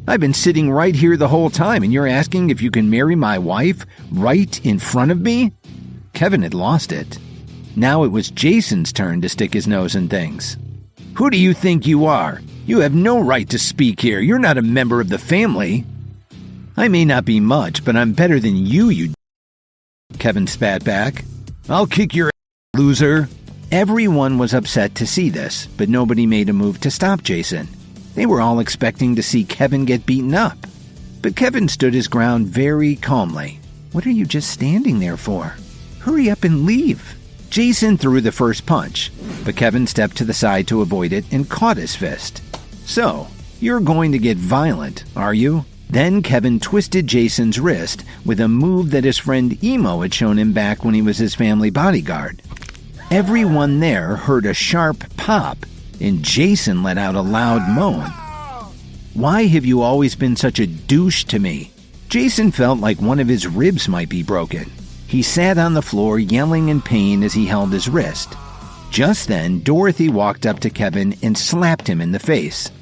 I've been sitting right here the whole time, and you're asking if you can marry my wife right in front of me? Kevin had lost it. Now it was Jason's turn to stick his nose in things. Who do you think you are? You have no right to speak here. You're not a member of the family. I may not be much, but I'm better than you Kevin spat back. I'll kick your ass, loser. Everyone was upset to see this, but nobody made a move to stop Jason. They were all expecting to see Kevin get beaten up. But Kevin stood his ground very calmly. What are you just standing there for? Hurry up and leave. Jason threw the first punch, but Kevin stepped to the side to avoid it and caught his fist. So, you're going to get violent, are you? Then Kevin twisted Jason's wrist with a move that his friend Emo had shown him back when he was his family bodyguard. Everyone there heard a sharp pop, and Jason let out a loud moan. Why have you always been such a douche to me? Jason felt like one of his ribs might be broken. He sat on the floor yelling in pain as he held his wrist. Just then, Dorothy walked up to Kevin and slapped him in the face.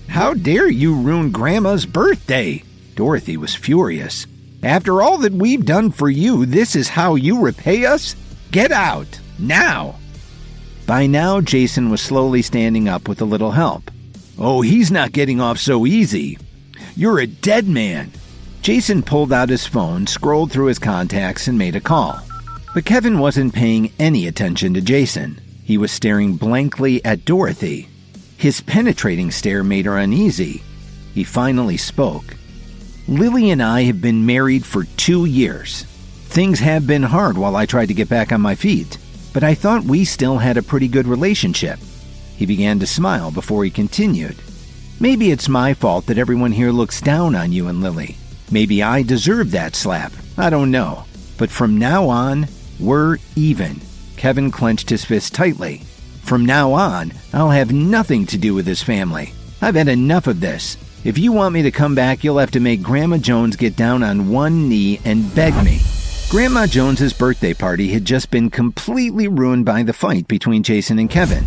How dare you ruin Grandma's birthday? Dorothy was furious. After all that we've done for you, this is how you repay us? Get out, now! By now, Jason was slowly standing up with a little help. Oh, he's not getting off so easy. You're a dead man. Jason pulled out his phone, scrolled through his contacts, and made a call. But Kevin wasn't paying any attention to Jason. He was staring blankly at Dorothy. His penetrating stare made her uneasy. He finally spoke. Lily and I have been married for 2 years. Things have been hard while I tried to get back on my feet, but I thought we still had a pretty good relationship. He began to smile before he continued. Maybe it's my fault that everyone here looks down on you and Lily. Maybe I deserve that slap. I don't know. But from now on, we're even. Kevin clenched his fist tightly. From now on, I'll have nothing to do with this family. I've had enough of this. If you want me to come back, you'll have to make Grandma Jones get down on one knee and beg me. Grandma Jones's birthday party had just been completely ruined by the fight between Jason and Kevin.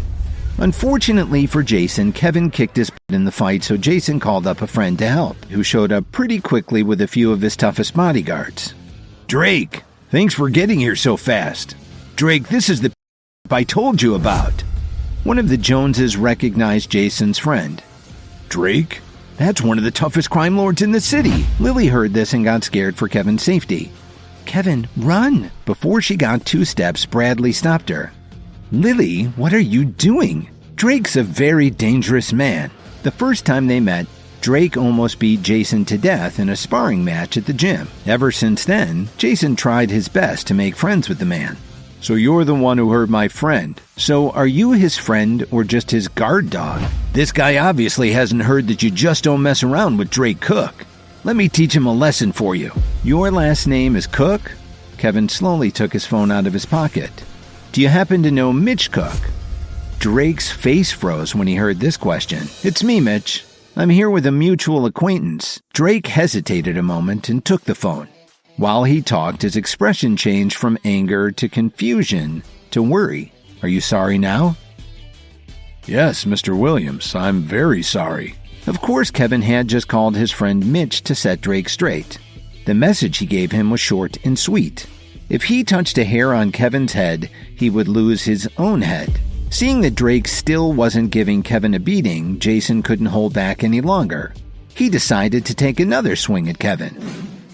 Unfortunately for Jason, Kevin kicked his butt in the fight, so Jason called up a friend to help, who showed up pretty quickly with a few of his toughest bodyguards. Drake, thanks for getting here so fast. Drake, this is the I told you about. One of the Joneses recognized Jason's friend. Drake? That's one of the toughest crime lords in the city. Lily heard this and got scared for Kevin's safety. Kevin, run! Before she got 2 steps, Bradley stopped her. Lily, what are you doing? Drake's a very dangerous man. The first time they met, Drake almost beat Jason to death in a sparring match at the gym. Ever since then, Jason tried his best to make friends with the man. So you're the one who hurt my friend. So are you his friend or just his guard dog? This guy obviously hasn't heard that you just don't mess around with Drake Cook. Let me teach him a lesson for you. Your last name is Cook? Kevin slowly took his phone out of his pocket. Do you happen to know Mitch Cook? Drake's face froze when he heard this question. It's me, Mitch. I'm here with a mutual acquaintance. Drake hesitated a moment and took the phone. While he talked, his expression changed from anger to confusion to worry. Are you sorry now? Yes, Mr. Williams, I'm very sorry. Of course, Kevin had just called his friend Mitch to set Drake straight. The message he gave him was short and sweet. If he touched a hair on Kevin's head, he would lose his own head. Seeing that Drake still wasn't giving Kevin a beating, Jason couldn't hold back any longer. He decided to take another swing at Kevin.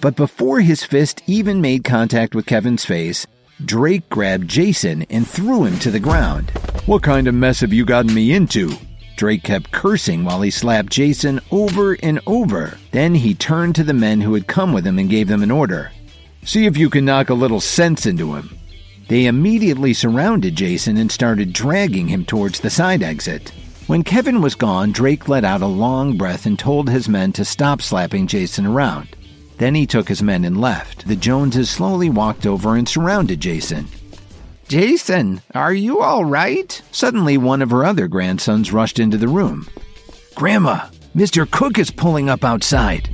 But before his fist even made contact with Kevin's face, Drake grabbed Jason and threw him to the ground. What kind of mess have you gotten me into? Drake kept cursing while he slapped Jason over and over. Then he turned to the men who had come with him and gave them an order. See if you can knock a little sense into him. They immediately surrounded Jason and started dragging him towards the side exit. When Kevin was gone, Drake let out a long breath and told his men to stop slapping Jason around. Then he took his men and left. The Joneses slowly walked over and surrounded Jason. Jason, are you all right? Suddenly, one of her other grandsons rushed into the room. Grandma, Mr. Cook is pulling up outside.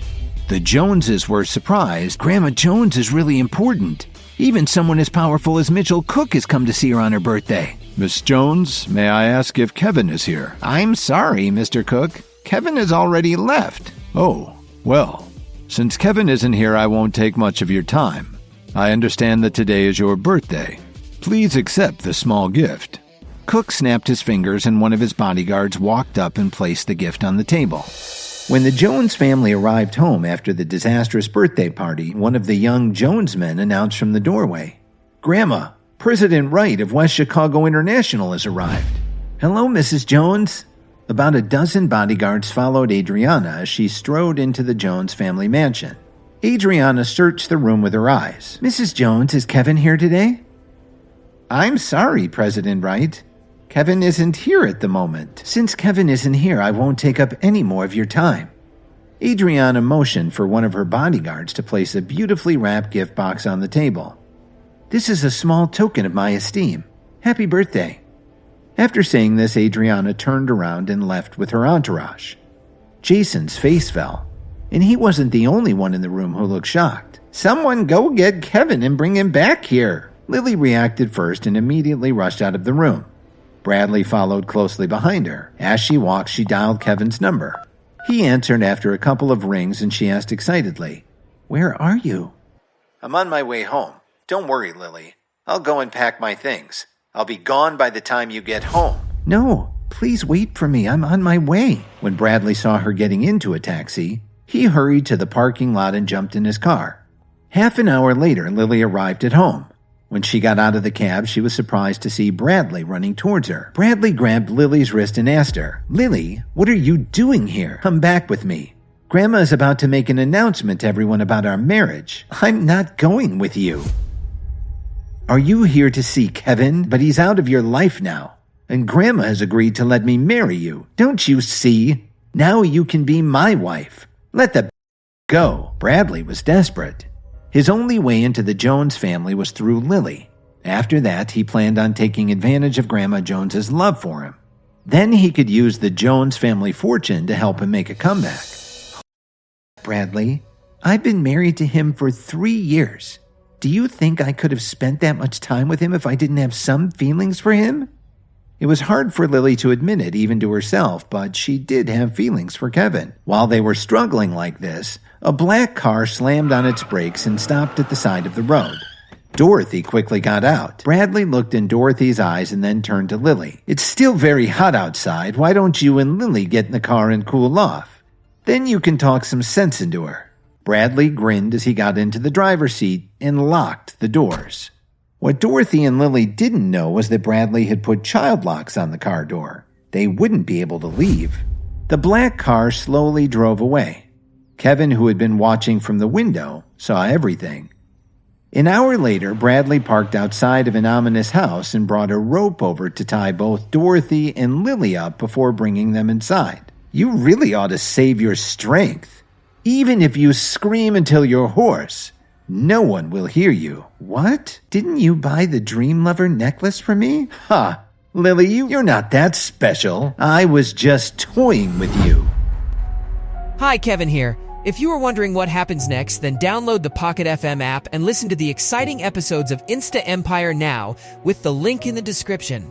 The Joneses were surprised. Grandma Jones is really important. Even someone as powerful as Mitchell Cook has come to see her on her birthday. Miss Jones, may I ask if Kevin is here? I'm sorry, Mr. Cook. Kevin has already left. Oh, well, since Kevin isn't here, I won't take much of your time. I understand that today is your birthday. Please accept this small gift. Cook snapped his fingers and one of his bodyguards walked up and placed the gift on the table. When the Jones family arrived home after the disastrous birthday party, one of the young Jones men announced from the doorway, "Grandma, President Wright of West Chicago International has arrived." "Hello, Mrs. Jones." About a dozen bodyguards followed Adriana as she strode into the Jones family mansion. Adriana searched the room with her eyes. "Mrs. Jones, is Kevin here today?" "I'm sorry, President Wright. Kevin isn't here at the moment." "Since Kevin isn't here, I won't take up any more of your time." Adriana motioned for one of her bodyguards to place a beautifully wrapped gift box on the table. "This is a small token of my esteem. Happy birthday." After saying this, Adriana turned around and left with her entourage. Jason's face fell, and he wasn't the only one in the room who looked shocked. "Someone go get Kevin and bring him back here." Lily reacted first and immediately rushed out of the room. Bradley followed closely behind her. As she walked, she dialed Kevin's number. He answered after a couple of rings, and she asked excitedly, "Where are you?" "I'm on my way home. Don't worry, Lily. I'll go and pack my things. I'll be gone by the time you get home." "No, please wait for me. I'm on my way." When Bradley saw her getting into a taxi, he hurried to the parking lot and jumped in his car. Half an hour later, Lily arrived at home. When she got out of the cab, she was surprised to see Bradley running towards her. Bradley grabbed Lily's wrist and asked her, "Lily, what are you doing here? Come back with me. Grandma is about to make an announcement to everyone about our marriage. I'm not going with you." "Are you here to see Kevin? But he's out of your life now. And Grandma has agreed to let me marry you. Don't you see? Now you can be my wife. Let the go." Bradley was desperate. His only way into the Jones family was through Lily. After that, he planned on taking advantage of Grandma Jones's love for him. Then he could use the Jones family fortune to help him make a comeback. "Bradley, I've been married to him for 3 years. Do you think I could have spent that much time with him if I didn't have some feelings for him?" It was hard for Lily to admit it, even to herself, but she did have feelings for Kevin. While they were struggling like this, a black car slammed on its brakes and stopped at the side of the road. Dorothy quickly got out. Bradley looked in Dorothy's eyes and then turned to Lily. "It's still very hot outside. Why don't you and Lily get in the car and cool off? Then you can talk some sense into her." Bradley grinned as he got into the driver's seat and locked the doors. What Dorothy and Lily didn't know was that Bradley had put child locks on the car door. They wouldn't be able to leave. The black car slowly drove away. Kevin, who had been watching from the window, saw everything. An hour later, Bradley parked outside of an ominous house and brought a rope over to tie both Dorothy and Lily up before bringing them inside. "You really ought to save your strength. Even if you scream until you're hoarse, no one will hear you." "What? Didn't you buy the Dream Lover necklace for me?" "Ha! Lily, you're not that special. I was just toying with you." Hi, Kevin here. If you are wondering what happens next, then download the Pocket FM app and listen to the exciting episodes of Insta Empire now with the link in the description.